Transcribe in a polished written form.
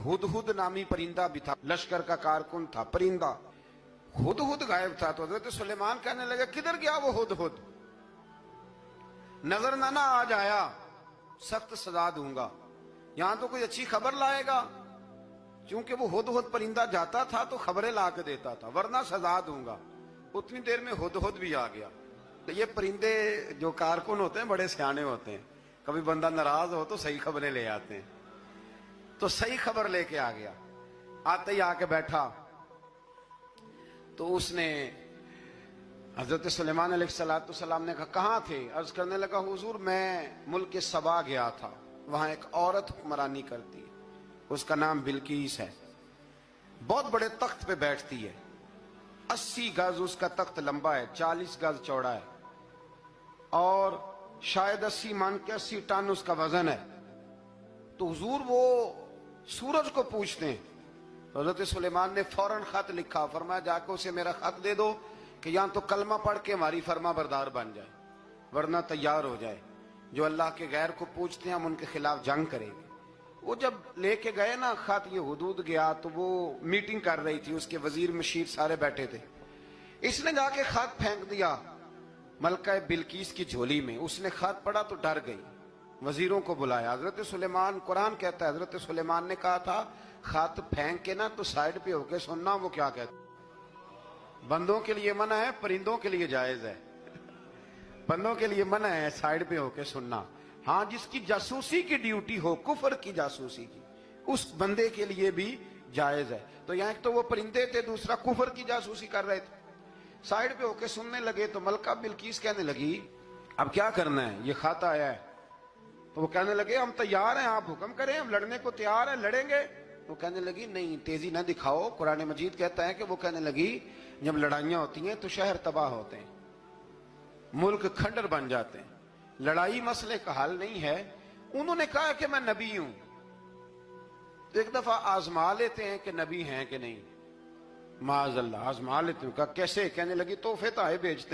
हुदहुद नामी परिंदा भी था, लश्कर का कारकुन था, परिंदा। हुदहुद गायब था तो हजरत सुलेमान कहने लगे किधर गया वो हुदहुद, नजर ना आज आया, सख्त सजा दूंगा, यहां तो कोई अच्छी खबर लाएगा। क्योंकि वो हुदहुद परिंदा जाता था तो खबरें ला के देता था, वरना सजा दूंगा। उतनी देर में हुदहुद भी आ गया। तो ये परिंदे जो कारकुन होते हैं बड़े सियाने होते हैं, कभी बंदा नाराज हो तो सही खबरें ले आते हैं। तो सही खबर लेके आ गया, आते ही आके बैठा तो उसने हजरत सुलेमान अलैहिस्सलाम ने कहा कहां थे? अर्ज करने लगा हुजूर मैं मुल्क सबा गया था, वहां एक औरत हुक्मरानी करती है, उसका नाम बिल्कीस है, बहुत बड़े तख्त पे बैठती है, 80 गज उसका तख्त लंबा है, 40 गज चौड़ा है, और शायद 80 मान के 80 टन उसका वजन है। तो हुजूर वो सूरज को पूछते हैं। हजरत सुलेमान ने फौरन खत लिखा, फरमाया जाके उसे मेरा खत दे दो कि यहां तो कलमा पढ़ के हमारी फर्मा बरदार बन जाए, वरना तैयार हो जाए, जो अल्लाह के गैर को पूछते हैं हम उनके खिलाफ जंग करेंगे। वो जब लेके गए ना खत, ये हुदूद गया तो वो मीटिंग कर रही थी, उसके वजीर मशीर सारे बैठे थे। इसने जाके खत फेंक दिया मलका बिल्कीस की झोली में। उसने खत पढ़ा तो डर गई, वजीरों को बुलाया। हजरत सुलेमान, कुरान कहता है हजरत सुलेमान ने कहा था खत फेंक के ना तो साइड पे होके सुनना वो क्या कहता। बंदों के लिए मना है, परिंदों के लिए जायज है। बंदों के लिए मना है साइड पे होके सुनना। हाँ, जिसकी जासूसी की ड्यूटी हो, कुफर की जासूसी की, उस बंदे के लिए भी जायज है। तो यहाँ एक तो वो परिंदे थे, दूसरा कुफर की जासूसी कर रहे थे। साइड पे होके सुनने लगे तो मलका बिल्कीस कहने लगी अब क्या करना है, ये खत आया है। तो वो कहने लगे हम तैयार हैं, आप हुक्म करें, हम लड़ने को तैयार हैं, लड़ेंगे। वो कहने लगी नहीं, तेजी ना दिखाओ, कुरान मजीद कहता है कि वो कहने लगी जब लड़ाइयां होती हैं तो शहर तबाह होते हैं, मुल्क खंडर बन जाते हैं, लड़ाई मसले का हल नहीं है। उन्होंने कहा कि मैं नबी हूं, तो एक दफा आजमा लेते हैं कि नबी हैं कि नहीं, माज़अल्लाह आजमा लेते हैं। कहा कैसे? कहने लगी तोहफे ताहे भेजते हैं।